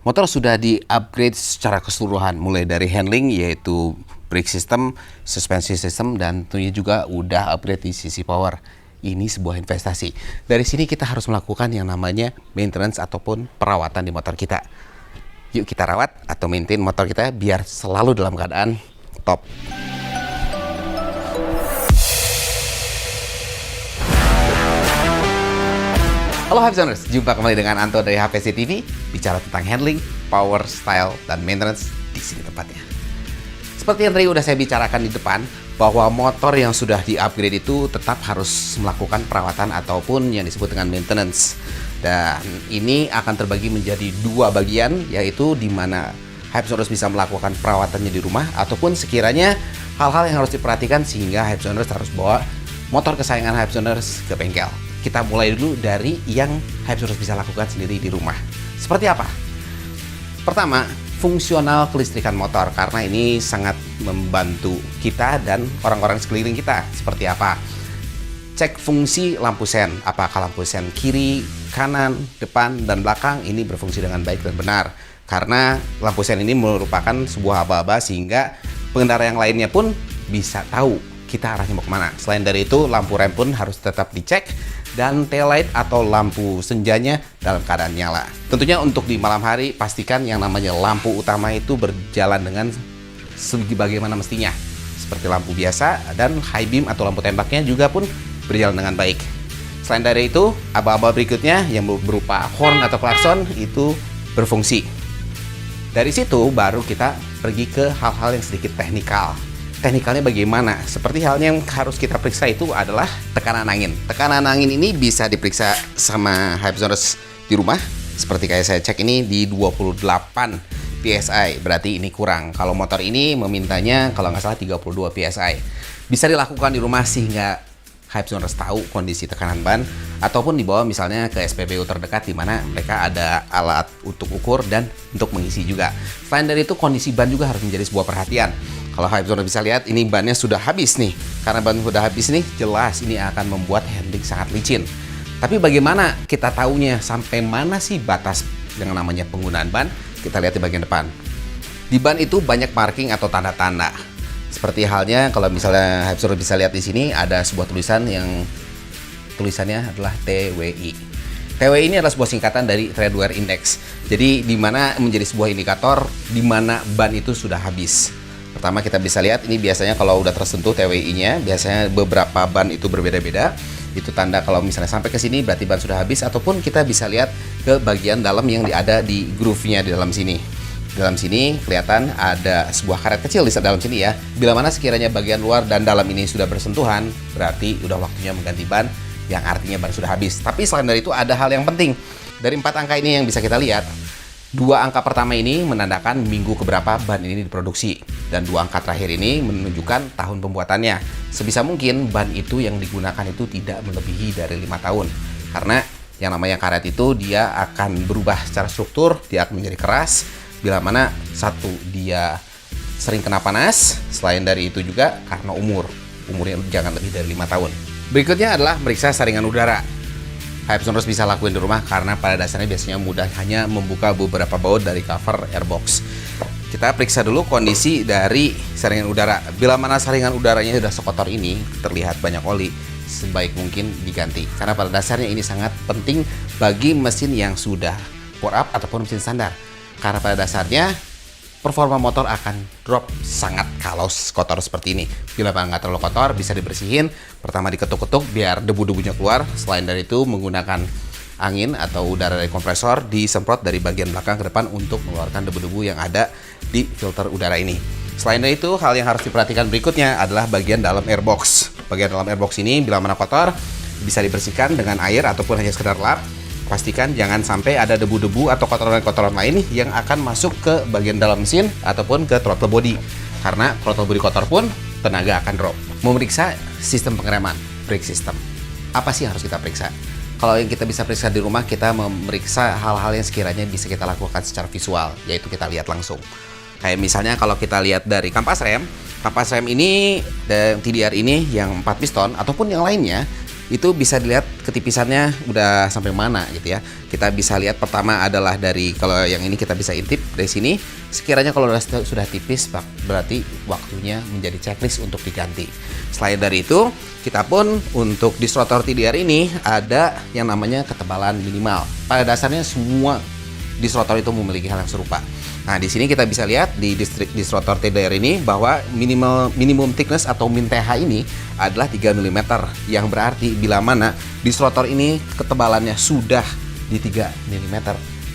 Motor sudah di-upgrade secara keseluruhan, mulai dari handling yaitu brake system, suspensi system, dan tentunya juga udah upgrade di sisi power. Ini sebuah investasi. Dari sini kita harus melakukan yang namanya maintenance ataupun perawatan di motor kita. Yuk kita rawat atau maintain motor kita biar selalu dalam keadaan top. Halo Hypezoners, jumpa kembali dengan Anto dari HPC TV, bicara tentang handling, power, style, dan maintenance di sini tempatnya. Seperti yang tadi udah saya bicarakan di depan, bahwa motor yang sudah di-upgrade itu tetap harus melakukan perawatan ataupun yang disebut dengan maintenance. Dan ini akan terbagi menjadi dua bagian, yaitu di mana Hypezoners bisa melakukan perawatannya di rumah, ataupun sekiranya hal-hal yang harus diperhatikan sehingga Hypezoners harus bawa motor kesayangan Hypezoners ke bengkel. Kita mulai dulu dari yang Hypezoners bisa lakukan sendiri di rumah. Seperti apa? Pertama, fungsional kelistrikan motor, karena ini sangat membantu kita dan orang-orang sekeliling kita. Seperti apa? Cek fungsi lampu sen. Apakah lampu sen kiri, kanan, depan, dan belakang ini berfungsi dengan baik dan benar. Karena lampu sen ini merupakan sebuah aba-aba sehingga pengendara yang lainnya pun bisa tahu kita arahnya mau kemana. Selain dari itu, lampu rem pun harus tetap dicek, dan tail light atau lampu senjanya dalam keadaan nyala. Tentunya untuk di malam hari, pastikan yang namanya lampu utama itu berjalan dengan sebagaimana mestinya. Seperti lampu biasa, dan high beam atau lampu tembaknya juga pun berjalan dengan baik. Selain dari itu, aba-aba berikutnya yang berupa horn atau klakson itu berfungsi. Dari situ baru kita pergi ke hal-hal yang sedikit teknikal. Teknikalnya bagaimana? Seperti halnya yang harus kita periksa itu adalah tekanan angin. Tekanan angin ini bisa diperiksa sama Hypezoners di rumah. Seperti kayak saya cek ini di 28 PSI, berarti ini kurang. Kalau motor ini memintanya kalau nggak salah 32 PSI. Bisa dilakukan di rumah sehingga Hypezoners tahu kondisi tekanan ban, ataupun dibawa misalnya ke SPBU terdekat di mana mereka ada alat untuk ukur dan untuk mengisi juga. Selain dari itu, kondisi ban juga harus menjadi sebuah perhatian. Kalau Hypezoners bisa lihat, ini bannya sudah habis nih. Karena ban sudah habis nih, jelas ini akan membuat handling sangat licin. Tapi bagaimana kita tahunya sampai mana sih batas yang namanya penggunaan ban? Kita lihat di bagian depan. Di ban itu banyak marking atau tanda-tanda. Seperti halnya kalau misalnya Hypezoners bisa lihat di sini ada sebuah tulisan yang tulisannya adalah TWI. TWI ini adalah sebuah singkatan dari Tread Wear Index. Jadi di mana menjadi sebuah indikator di mana ban itu sudah habis. Pertama kita bisa lihat ini biasanya kalau udah tersentuh TWI-nya, biasanya beberapa ban itu berbeda-beda. Itu tanda kalau misalnya sampai ke sini berarti ban sudah habis, ataupun kita bisa lihat ke bagian dalam yang ada di groove-nya di dalam sini. Dalam sini kelihatan ada sebuah karet kecil di dalam sini ya. Bila mana sekiranya bagian luar dan dalam ini sudah bersentuhan, berarti udah waktunya mengganti ban, yang artinya ban sudah habis. Tapi selain dari itu ada hal yang penting. Dari 4 angka ini yang bisa kita lihat, 2 angka pertama ini menandakan minggu keberapa ban ini diproduksi, dan 2 angka terakhir ini menunjukkan tahun pembuatannya. Sebisa mungkin ban itu yang digunakan itu tidak melebihi dari 5 tahun, karena yang namanya karet itu dia akan berubah secara struktur, dia akan menjadi keras. Bila mana satu dia sering kena panas, selain dari itu juga karena umurnya jangan lebih dari 5 tahun. Berikutnya adalah meriksa saringan udara. Hypezoners bisa lakuin di rumah karena pada dasarnya biasanya mudah, hanya membuka beberapa baut dari cover airbox. Kita periksa dulu kondisi dari saringan udara. Bila mana saringan udaranya sudah sekotor ini, terlihat banyak oli, sebaik mungkin diganti. Karena pada dasarnya ini sangat penting bagi mesin yang sudah bore up ataupun mesin standar. Karena pada dasarnya performa motor akan drop sangat kalau kotor seperti ini. Bila nggak terlalu kotor, bisa dibersihin. Pertama diketuk-ketuk biar debu-debunya keluar. Selain dari itu menggunakan angin atau udara dari kompresor disemprot dari bagian belakang ke depan untuk mengeluarkan debu-debu yang ada di filter udara ini. Selain dari itu, hal yang harus diperhatikan berikutnya adalah bagian dalam airbox. Bagian dalam airbox ini bila mana kotor bisa dibersihkan dengan air ataupun hanya sekedar lap. Pastikan jangan sampai ada debu-debu atau kotoran-kotoran lain yang akan masuk ke bagian dalam mesin ataupun ke throttle body. Karena throttle body kotor pun tenaga akan drop. Memeriksa sistem pengereman, brake system. Apa sih yang harus kita periksa? Kalau yang kita bisa periksa di rumah, kita memeriksa hal-hal yang sekiranya bisa kita lakukan secara visual, yaitu kita lihat langsung. Kayak misalnya kalau kita lihat dari kampas rem ini dan TDR ini yang 4 piston ataupun yang lainnya, itu bisa dilihat ketipisannya udah sampai mana gitu ya. Kita bisa lihat pertama adalah dari, kalau yang ini kita bisa intip dari sini. Sekiranya kalau sudah tipis, berarti waktunya menjadi checklist untuk diganti. Selain dari itu, kita pun untuk distrotor TDR ini ada yang namanya ketebalan minimal. Pada dasarnya semua distrotor itu memiliki hal yang serupa. Nah, di sini kita bisa lihat di distrotor TDR ini bahwa minimum thickness atau min TH ini adalah 3 mm, yang berarti bila mana distrotor ini ketebalannya sudah di 3 mm,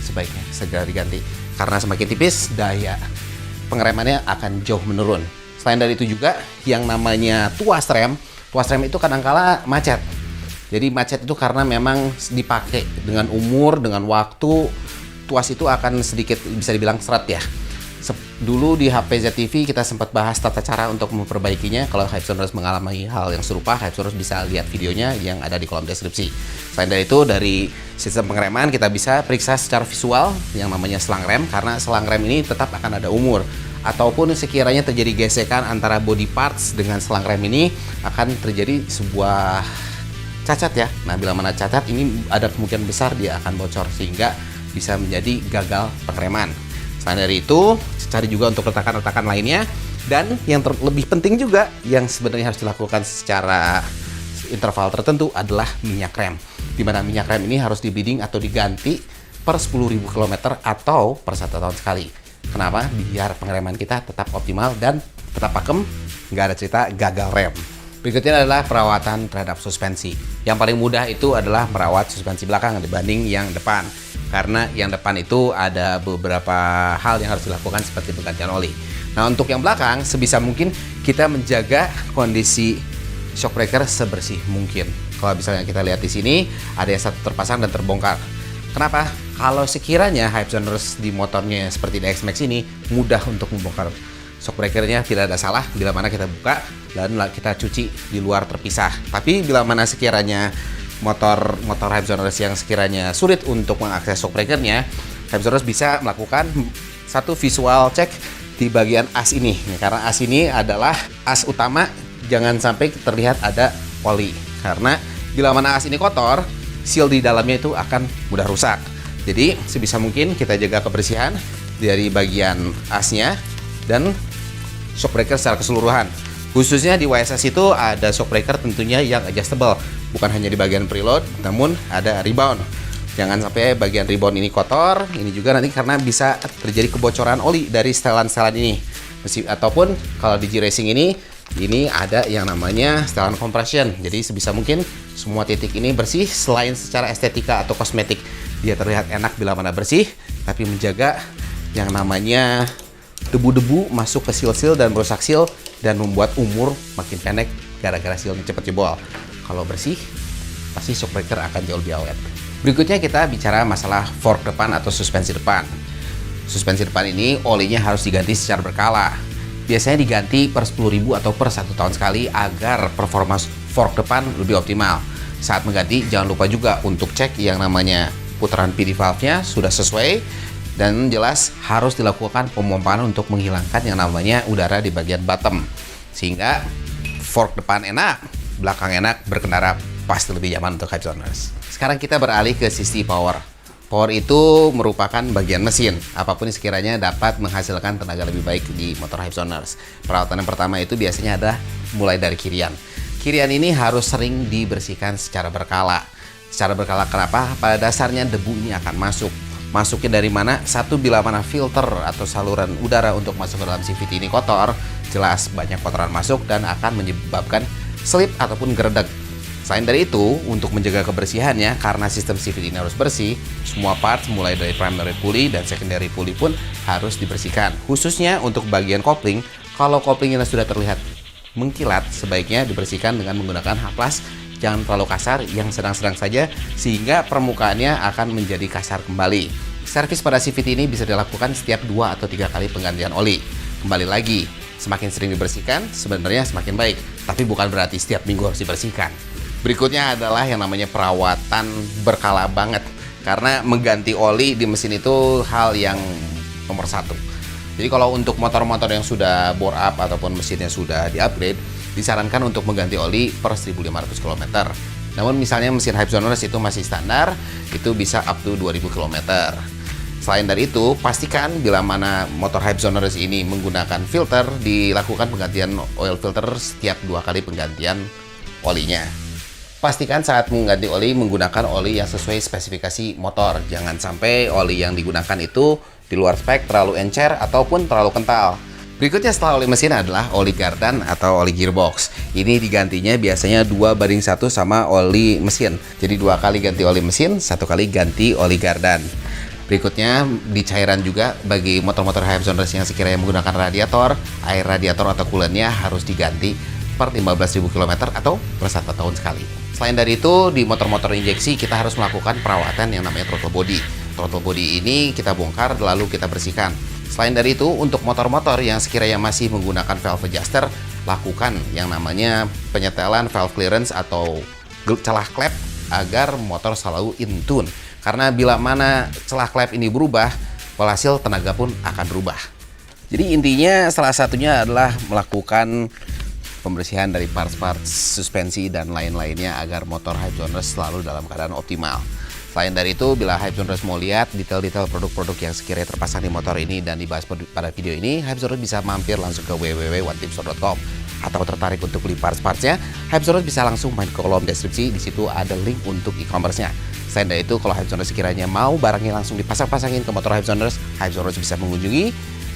sebaiknya segera diganti. Karena semakin tipis, daya pengeremannya akan jauh menurun. Selain dari itu juga yang namanya tuas rem itu kadangkala macet. Jadi macet itu karena memang dipakai dengan umur, dengan waktu, tuas itu akan sedikit bisa dibilang seret ya. Dulu di HP ZTV kita sempat bahas tata cara untuk memperbaikinya. Kalau Hypesonaurus mengalami hal yang serupa, Hypesonaurus bisa lihat videonya yang ada di kolom deskripsi. Selain dari itu, dari sistem pengereman kita bisa periksa secara visual yang namanya selang rem, karena selang rem ini tetap akan ada umur. Ataupun sekiranya terjadi gesekan antara body parts dengan selang rem ini, akan terjadi sebuah cacat ya. Nah, bila mana cacat ini ada kemungkinan besar dia akan bocor sehingga bisa menjadi gagal pengereman. Selain dari itu, cari juga untuk retakan-retakan lainnya. Dan yang lebih penting juga yang sebenarnya harus dilakukan secara interval tertentu adalah minyak rem. Di mana minyak rem ini harus di-bleeding atau diganti per 10.000 km atau per 1 tahun sekali. Kenapa? Biar pengereman kita tetap optimal dan tetap pakem, nggak ada cerita gagal rem. Berikutnya adalah perawatan terhadap suspensi. Yang paling mudah itu adalah merawat suspensi belakang dibanding yang depan. Karena yang depan itu ada beberapa hal yang harus dilakukan seperti penggantian oli. Nah, untuk yang belakang sebisa mungkin kita menjaga kondisi shockbreaker sebersih mungkin. Kalau misalnya kita lihat di sini ada yang satu terpasang dan terbongkar. Kenapa? Kalau sekiranya Hypesonaurus di motornya seperti di X-Max ini mudah untuk membongkar shockbreakernya, tidak ada salah bila mana kita buka dan kita cuci di luar terpisah. Tapi bila mana sekiranya motor Hypesonaurus yang sekiranya sulit untuk mengakses shockbreakernya, Hypesonaurus bisa melakukan satu visual check di bagian as ini. Karena as ini adalah as utama, jangan sampai terlihat ada oli. Karena bila mana as ini kotor, seal di dalamnya itu akan mudah rusak. Jadi sebisa mungkin kita jaga kebersihan dari bagian asnya dan shockbreaker secara keseluruhan. Khususnya di YSS itu ada shockbreaker tentunya yang adjustable, bukan hanya di bagian preload, namun ada rebound. Jangan sampai bagian rebound ini kotor. Ini juga nanti karena bisa terjadi kebocoran oli dari setelan-setelan ini. Ataupun kalau di G-Racing ini ada yang namanya setelan compression. Jadi sebisa mungkin semua titik ini bersih. Selain secara estetika atau kosmetik dia terlihat enak bila mana bersih, tapi menjaga yang namanya debu-debu masuk ke seal-seal dan merusak seal dan membuat umur makin pendek gara-gara sealnya cepat jebol. Kalau bersih, pasti shockbreaker akan jauh lebih awet. Berikutnya kita bicara masalah fork depan atau suspensi depan. Suspensi depan ini olinya harus diganti secara berkala. Biasanya diganti per 10.000 atau per 1 tahun sekali agar performa fork depan lebih optimal. Saat mengganti, jangan lupa juga untuk cek yang namanya putaran PD valve-nya sudah sesuai. Dan jelas harus dilakukan pemompaan untuk menghilangkan yang namanya udara di bagian bottom. Sehingga fork depan enak, belakang enak, berkendara pasti lebih nyaman untuk Hypesonaurus. Sekarang kita beralih ke sisi power. Power itu merupakan bagian mesin. Apapun yang sekiranya dapat menghasilkan tenaga lebih baik di motor Hypesonaurus. Perawatan yang pertama itu biasanya ada mulai dari kirian. Kirian ini harus sering dibersihkan secara berkala. Secara berkala kenapa? Pada dasarnya debu ini akan masuk. Masuknya dari mana? Satu, bila mana filter atau saluran udara untuk masuk ke dalam CVT ini kotor, jelas banyak kotoran masuk dan akan menyebabkan slip ataupun geredek. Selain dari itu, untuk menjaga kebersihannya, karena sistem CVT ini harus bersih, semua parts mulai dari primary pulley dan secondary pulley pun harus dibersihkan. Khususnya untuk bagian kopling, kalau koplingnya sudah terlihat mengkilat, sebaiknya dibersihkan dengan menggunakan haplas. Jangan terlalu kasar, yang sedang-sedang saja, sehingga permukaannya akan menjadi kasar kembali. Servis pada CVT ini bisa dilakukan setiap 2 atau 3 kali penggantian oli. Kembali lagi, semakin sering dibersihkan, sebenarnya semakin baik. Tapi bukan berarti setiap minggu harus dibersihkan. Berikutnya adalah yang namanya perawatan berkala banget. Karena mengganti oli di mesin itu hal yang nomor 1. Jadi kalau untuk motor-motor yang sudah bore up ataupun mesinnya sudah di-upgrade, disarankan untuk mengganti oli per 1.500 km. Namun misalnya mesin Hypersoners itu masih standar, itu bisa up to 2000 km. Selain dari itu, pastikan bila mana motor Hypersoners ini menggunakan filter, dilakukan penggantian oil filter setiap 2 kali penggantian olinya. Pastikan saat mengganti oli menggunakan oli yang sesuai spesifikasi motor. Jangan sampai oli yang digunakan itu di luar spek, terlalu encer ataupun terlalu kental. Berikutnya setelah oli mesin adalah oli gardan atau oli gearbox. Ini digantinya biasanya 2:1 sama oli mesin. Jadi 2 kali ganti oli mesin, 1 kali ganti oli gardan. Berikutnya di cairan juga bagi motor-motor Hypersoners yang sekiranya menggunakan radiator, air radiator atau coolant-nya harus diganti per 15.000 km atau per 1 tahun sekali. Selain dari itu, di motor-motor injeksi kita harus melakukan perawatan yang namanya throttle body. Throttle body ini kita bongkar lalu kita bersihkan. Selain dari itu, untuk motor-motor yang sekiranya masih menggunakan valve adjuster, lakukan yang namanya penyetelan valve clearance atau celah klep agar motor selalu in tune. Karena bila mana celah klep ini berubah, walhasil tenaga pun akan berubah. Jadi intinya salah satunya adalah melakukan pembersihan dari parts-parts suspensi dan lain-lainnya agar motor Hypersoners selalu dalam keadaan optimal. Selain dari itu, bila Hypersoners mau lihat detail-detail produk-produk yang sekiranya terpasang di motor ini dan dibahas pada video ini, Hypersoners bisa mampir langsung ke www.onetipstore.com. Atau tertarik untuk beli parts-partsnya, Hypersoners bisa langsung main ke kolom deskripsi, di situ ada link untuk e-commerce-nya. Selain dari itu, kalau Hypersoners sekiranya mau barangnya langsung dipasang-pasangin ke motor Hypersoners, Hypersoners bisa mengunjungi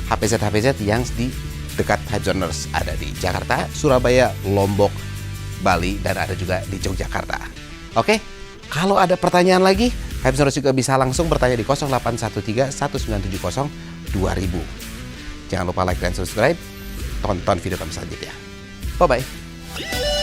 HPZ yang di dekat Hypersoners. Ada di Jakarta, Surabaya, Lombok, Bali, dan ada juga di Yogyakarta. Oke, kalau ada pertanyaan lagi, Hypersoners juga bisa langsung bertanya di 0813 1970 2000. Jangan lupa like dan subscribe. Tonton video kami selanjutnya. Bye-bye.